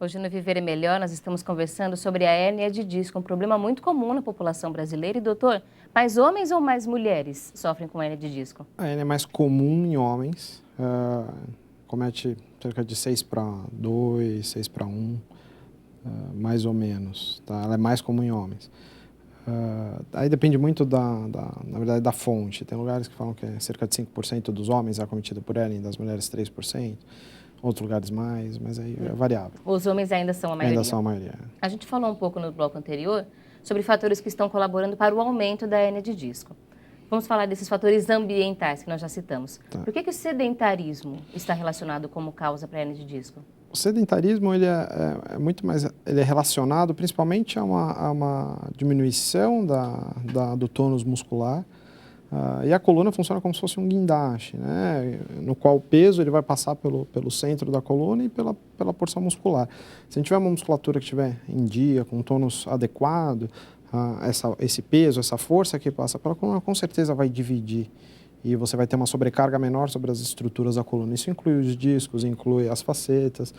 Hoje no Viver é Melhor nós estamos conversando sobre a hérnia de disco, um problema muito comum na população brasileira. E doutor, mais homens ou mais mulheres sofrem com hérnia de disco? A hérnia é mais comum em homens, comete cerca de 6 para 2, 6 para 1, mais ou menos, tá? Ela é mais comum em homens. Aí depende muito na verdade, da fonte. Tem lugares que falam que é cerca de 5% dos homens é acometido por hérnia, das mulheres 3%. Outros lugares mais, mas aí é variável. Os homens ainda são a maioria? Ainda são a maioria. A gente falou um pouco no bloco anterior sobre fatores que estão colaborando para o aumento da hérnia de disco. Vamos falar desses fatores ambientais que nós já citamos. Tá. Por que o sedentarismo está relacionado como causa para a hérnia de disco? O sedentarismo ele é muito mais, ele é relacionado principalmente a uma diminuição do tônus muscular. E a coluna funciona como se fosse um guindaste, né? No qual o peso ele vai passar pelo centro da coluna e pela porção muscular. Se a gente tiver uma musculatura que estiver em dia, com um tônus adequado, esse peso, essa força que passa pela coluna, com certeza vai dividir. E você vai ter uma sobrecarga menor sobre as estruturas da coluna. Isso inclui os discos, inclui as facetas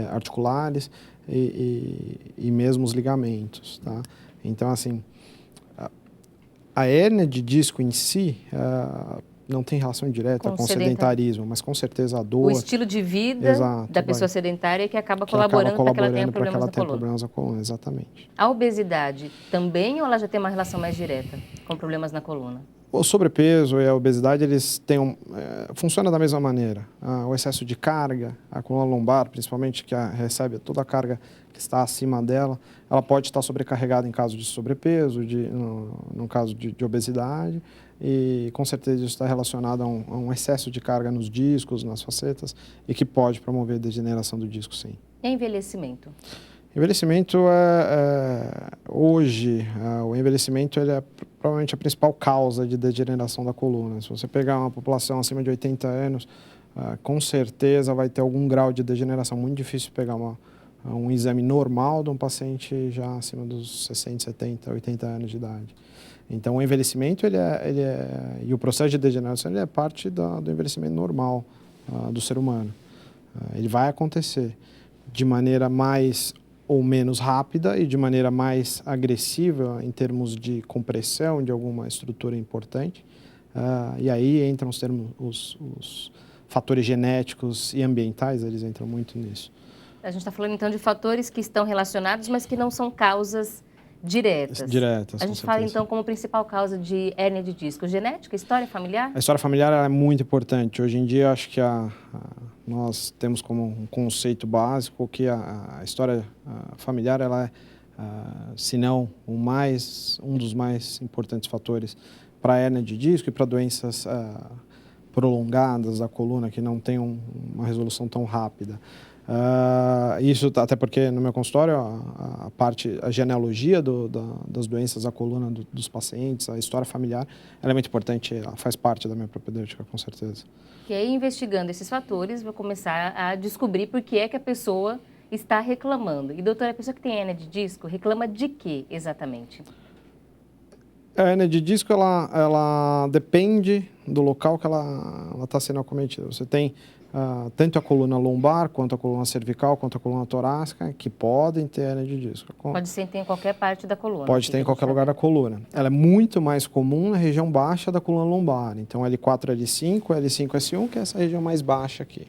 articulares e mesmo os ligamentos, tá? Então, assim, a hérnia de disco em si não tem relação direta com o sedentarismo, mas com certeza a dor... O estilo de vida da pessoa sedentária que acaba colaborando para que ela tenha problemas na coluna. Exatamente. A obesidade também ou ela já tem uma relação mais direta com problemas na coluna? O sobrepeso e a obesidade, eles têm funciona da mesma maneira. O excesso de carga, a coluna lombar, principalmente, que recebe toda a carga que está acima dela, ela pode estar sobrecarregada em caso de sobrepeso, no caso de obesidade, e com certeza isso está relacionado a um excesso de carga nos discos, nas facetas, e que pode promover a degeneração do disco, sim. E envelhecimento? Envelhecimento hoje, o envelhecimento ele é provavelmente a principal causa de degeneração da coluna. Se você pegar uma população acima de 80 anos, com certeza vai ter algum grau de degeneração. Muito difícil pegar um exame normal de um paciente já acima dos 60, 70, 80 anos de idade. Então, o envelhecimento e o processo de degeneração ele é parte do envelhecimento normal do ser humano. Ele vai acontecer de maneira mais ou menos rápida e de maneira mais agressiva em termos de compressão de alguma estrutura importante. E aí entram os fatores genéticos e ambientais, eles entram muito nisso. A gente está falando então de fatores que estão relacionados, mas que não são causas diretas. A gente fala então como principal causa de hérnia de disco, genética, história familiar? A história familiar é muito importante. Hoje em dia, acho que nós temos como um conceito básico que a história familiar ela se não um dos mais importantes fatores para a hérnia de disco e para doenças prolongadas da coluna que não tem uma resolução tão rápida. Isso até porque no meu consultório a genealogia das doenças da coluna dos pacientes, a história familiar, ela é muito importante, ela faz parte da minha propedêutica, com certeza. E aí, investigando esses fatores, vou começar a descobrir por que é que a pessoa está reclamando. E doutora, a pessoa que tem hérnia de disco reclama de quê exatamente? A hérnia de disco ela depende do local que ela está sendo acometida. Você tem tanto a coluna lombar, quanto a coluna cervical, quanto a coluna torácica, que podem ter hérnia de disco. Pode ser em qualquer parte da coluna. Pode ter em qualquer lugar da coluna. Ela é muito mais comum na região baixa da coluna lombar. Então, L4, L5, L5, S1, que é essa região mais baixa aqui.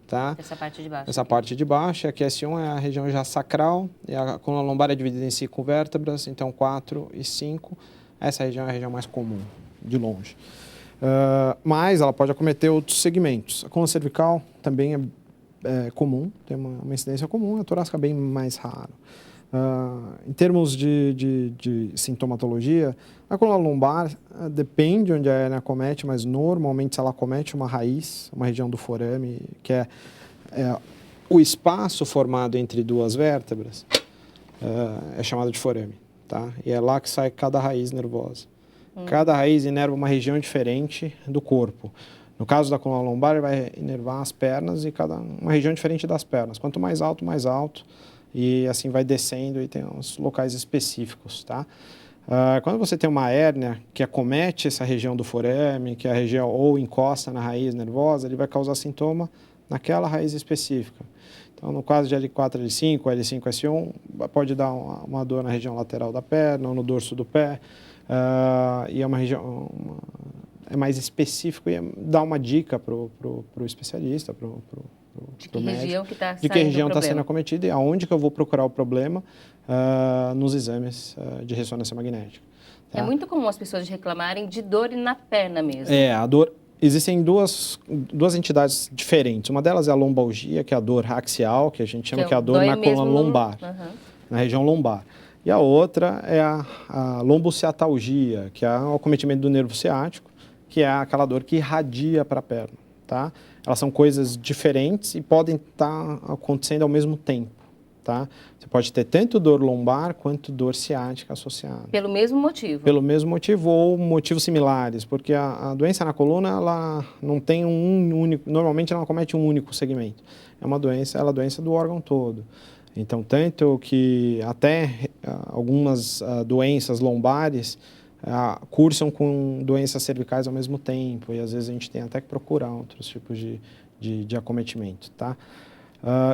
Tá? Essa parte de baixo. Essa parte de baixo, aqui S1 é a região já sacral, e a coluna lombar é dividida em 5 vértebras, então 4 e 5. Essa região é a região mais comum, de longe. Mas ela pode acometer outros segmentos. A coluna cervical também é comum, tem uma incidência comum, a torácica é bem mais raro. Em termos de sintomatologia, a coluna lombar depende onde a hérnia acomete, mas normalmente se ela acomete uma raiz, uma região do forame, que é o espaço formado entre duas vértebras, é chamado de forame, tá? E é lá que sai cada raiz nervosa. Cada raiz inerva uma região diferente do corpo. No caso da coluna lombar, ele vai inervar as pernas e uma região diferente das pernas. Quanto mais alto, e assim vai descendo e tem uns locais específicos, tá? Quando você tem uma hérnia que acomete essa região do forame, que é a região ou encosta na raiz nervosa, ele vai causar sintoma naquela raiz específica. Então, no caso de L4, L5, L5, S1, pode dar uma dor na região lateral da perna ou no dorso do pé. E é uma região... é mais específico e dá uma dica para o especialista, para o médico, de que região está sendo acometida e aonde que eu vou procurar o problema nos exames de ressonância magnética. Tá? É muito comum as pessoas reclamarem de dor na perna mesmo. A dor... Existem duas entidades diferentes. Uma delas é a lombalgia, que é a dor axial, que a gente chama que é a dor na coluna lombar, na região lombar. E a outra é a lombociatalgia, que é o acometimento do nervo ciático, que é aquela dor que irradia para a perna, tá? Elas são coisas diferentes e podem estar acontecendo ao mesmo tempo, tá? Você pode ter tanto dor lombar quanto dor ciática associada. Pelo mesmo motivo? Pelo mesmo motivo ou motivos similares, porque a doença na coluna, ela não tem um único, normalmente ela não comete um único segmento. Ela é a doença do órgão todo. Então, tanto que até algumas doenças lombares cursam com doenças cervicais ao mesmo tempo, e às vezes a gente tem até que procurar outros tipos de acometimento, tá?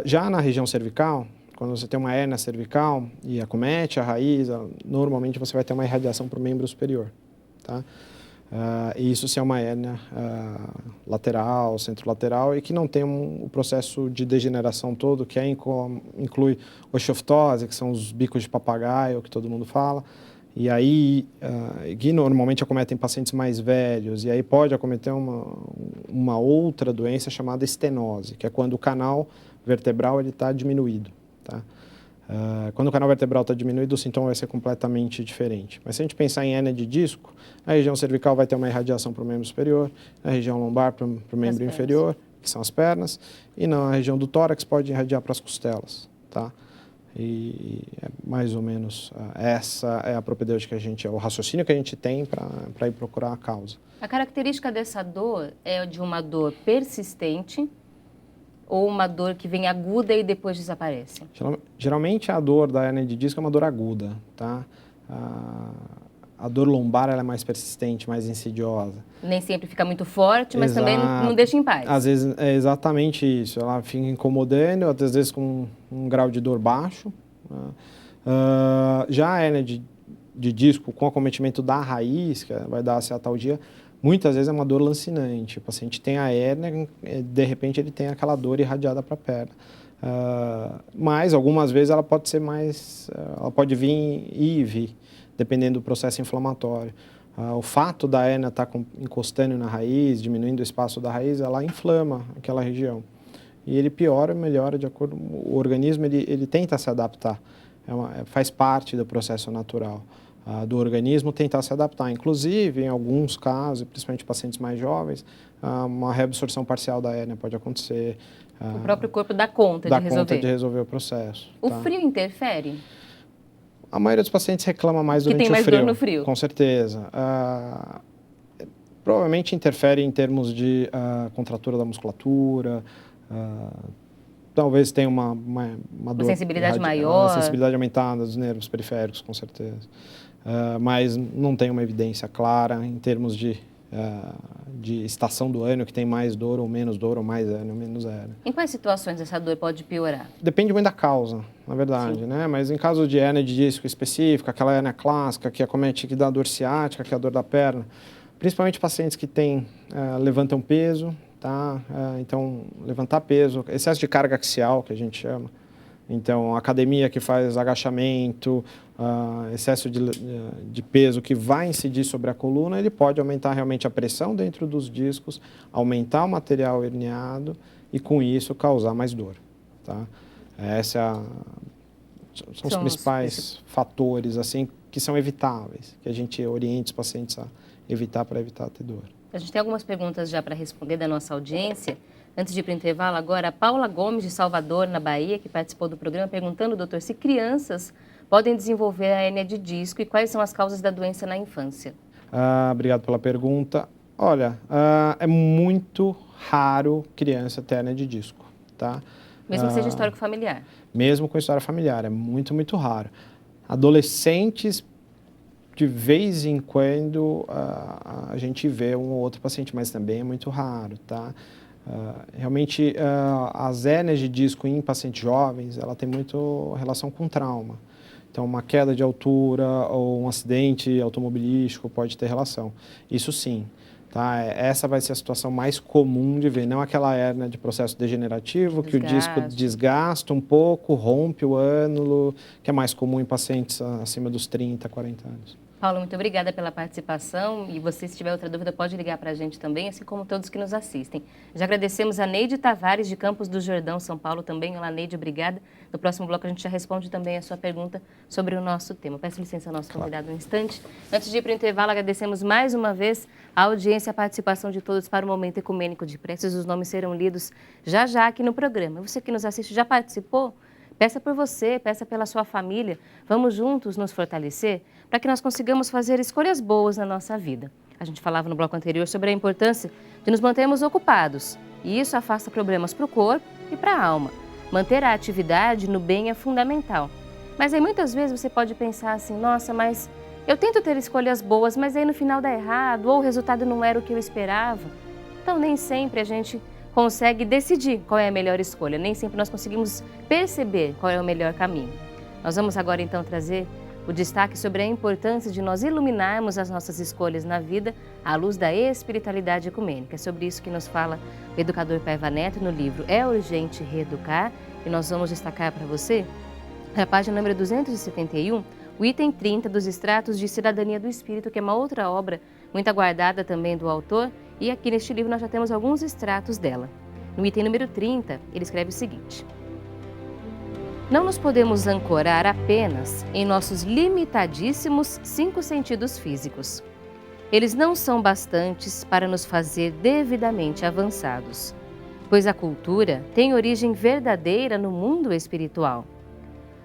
Já na região cervical, quando você tem uma hérnia cervical e acomete a raiz, normalmente você vai ter uma irradiação para o membro superior, tá? E isso se é uma hérnia lateral, centrolateral, e que não tem o processo de degeneração todo, que inclui osteoftose, que são os bicos de papagaio, que todo mundo fala, e aí, que normalmente acometem pacientes mais velhos, e aí pode acometer uma outra doença chamada estenose, que é quando o canal vertebral está diminuído. Tá? Quando o canal vertebral está diminuído, o sintoma vai ser completamente diferente. Mas se a gente pensar em hérnia de disco, a região cervical vai ter uma irradiação para o membro superior, a região lombar para o membro inferior, que são as pernas, e na região do tórax pode irradiar para as costelas. Tá? E mais ou menos essa é a propedêutica o raciocínio que a gente tem para ir procurar a causa. A característica dessa dor é de uma dor persistente ou uma dor que vem aguda e depois desaparece? Geralmente a dor da hérnia de disco é uma dor aguda, tá? A dor lombar ela é mais persistente, mais insidiosa. Nem sempre fica muito forte, mas também não deixa em paz. Às vezes é exatamente isso, ela fica incomodando, às vezes com um grau de dor baixo. Já a hérnia de disco com acometimento da raiz, que vai dar a ciatalgia, muitas vezes é uma dor lancinante. O paciente tem a hérnia, de repente ele tem aquela dor irradiada para a perna. Mas algumas vezes ela pode ser ela pode vir e vir, dependendo do processo inflamatório. O fato da hérnia estar encostando na raiz, diminuindo o espaço da raiz, ela inflama aquela região. E ele piora, melhora de acordo... O organismo, ele tenta se adaptar. Faz parte do processo natural do organismo tentar se adaptar. Inclusive, em alguns casos, principalmente pacientes mais jovens, uma reabsorção parcial da hérnia pode acontecer. O próprio corpo dá conta de resolver. Dá conta de resolver o processo. O frio interfere? A maioria dos pacientes reclama mais durante o frio. Que tem mais dor no frio. Com certeza. Provavelmente interfere em termos de contratura da musculatura, talvez tenha uma dor... sensibilidade maior. Uma sensibilidade aumentada dos nervos periféricos, com certeza. Mas não tem uma evidência clara em termos de estação do ano, que tem mais dor ou menos dor, ou mais ano ou menos ano. Em quais situações essa dor pode piorar? Depende muito da causa, na verdade, né? Mas em caso de hérnia de disco específica, aquela hérnia clássica que acomete, que dá dor ciática, que é a dor da perna, principalmente pacientes que levantam peso, tá? Então, levantar peso, excesso de carga axial, que a gente chama. Então, academia que faz agachamento, excesso de peso que vai incidir sobre a coluna, ele pode aumentar realmente a pressão dentro dos discos, aumentar o material herniado e, com isso, causar mais dor. Tá? São os principais fatores assim, que são evitáveis, que a gente orienta os pacientes a evitar para evitar ter dor. A gente tem algumas perguntas já para responder da nossa audiência. Antes de ir para o intervalo, agora, a Paula Gomes, de Salvador, na Bahia, que participou do programa, perguntando, doutor, se crianças podem desenvolver a hérnia de disco e quais são as causas da doença na infância? Obrigado pela pergunta. Olha, é muito raro criança ter hérnia de disco, tá? Mesmo que seja histórico familiar? Mesmo com história familiar, é muito, muito raro. Adolescentes, de vez em quando, a gente vê um ou outro paciente, mas também é muito raro, tá? Realmente, as hérnias de disco em pacientes jovens, ela tem muito relação com trauma. Então, uma queda de altura ou um acidente automobilístico pode ter relação. Isso sim. Tá? Essa vai ser a situação mais comum de ver, não aquela hérnia de processo degenerativo, que o disco desgasta um pouco, rompe o ânulo, que é mais comum em pacientes acima dos 30, 40 anos. Paulo, muito obrigada pela participação e você, se tiver outra dúvida, pode ligar para a gente também, assim como todos que nos assistem. Já agradecemos a Neide Tavares, de Campos do Jordão, São Paulo também. Olá, Neide, obrigada. No próximo bloco a gente já responde também a sua pergunta sobre o nosso tema. Peço licença ao nosso convidado um instante. Antes de ir para o intervalo, agradecemos mais uma vez a audiência e a participação de todos para o Momento Ecumênico de Preces. Os nomes serão lidos já aqui no programa. Você que nos assiste já participou? Peça por você, peça pela sua família. Vamos juntos nos fortalecer para que nós consigamos fazer escolhas boas na nossa vida. A gente falava no bloco anterior sobre a importância de nos mantermos ocupados. E isso afasta problemas para o corpo e para a alma. Manter a atividade no bem é fundamental. Mas aí muitas vezes você pode pensar assim, nossa, mas eu tento ter escolhas boas, mas aí no final dá errado, ou o resultado não era o que eu esperava. Então nem sempre a gente consegue decidir qual é a melhor escolha. Nem sempre nós conseguimos perceber qual é o melhor caminho. Nós vamos agora então trazer o destaque sobre a importância de nós iluminarmos as nossas escolhas na vida à luz da espiritualidade ecumênica. É sobre isso que nos fala o educador Paiva Neto no livro É Urgente Reeducar, e nós vamos destacar para você, na página número 271, o item 30 dos Extratos de Cidadania do Espírito, que é uma outra obra muito aguardada também do autor, e aqui neste livro nós já temos alguns extratos dela. No item número 30, ele escreve o seguinte: não nos podemos ancorar apenas em nossos limitadíssimos 5 sentidos físicos. Eles não são bastantes para nos fazer devidamente avançados, pois a cultura tem origem verdadeira no mundo espiritual.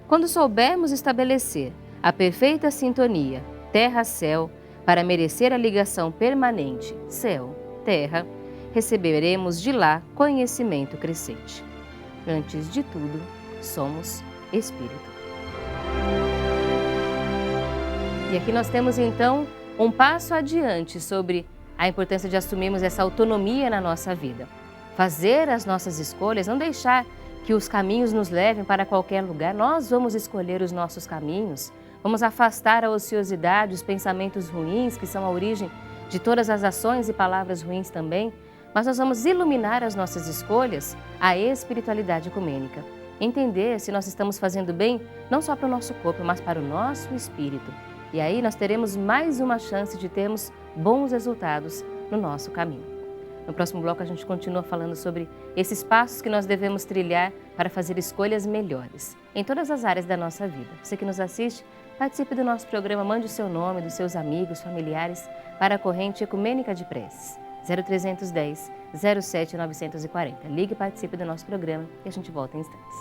Quando soubermos estabelecer a perfeita sintonia terra-céu para merecer a ligação permanente céu-terra, receberemos de lá conhecimento crescente. Antes de tudo, somos espírito. E aqui nós temos então um passo adiante sobre a importância de assumirmos essa autonomia na nossa vida. Fazer as nossas escolhas, não deixar que os caminhos nos levem para qualquer lugar. Nós vamos escolher os nossos caminhos, vamos afastar a ociosidade, os pensamentos ruins, que são a origem de todas as ações e palavras ruins também, mas nós vamos iluminar as nossas escolhas à espiritualidade ecumênica. Entender se nós estamos fazendo bem, não só para o nosso corpo, mas para o nosso espírito. E aí nós teremos mais uma chance de termos bons resultados no nosso caminho. No próximo bloco a gente continua falando sobre esses passos que nós devemos trilhar para fazer escolhas melhores em todas as áreas da nossa vida. Você que nos assiste, participe do nosso programa, mande o seu nome, dos seus amigos, familiares para a corrente ecumênica de preces 0310 07 940. Ligue e participe do nosso programa e a gente volta em instantes.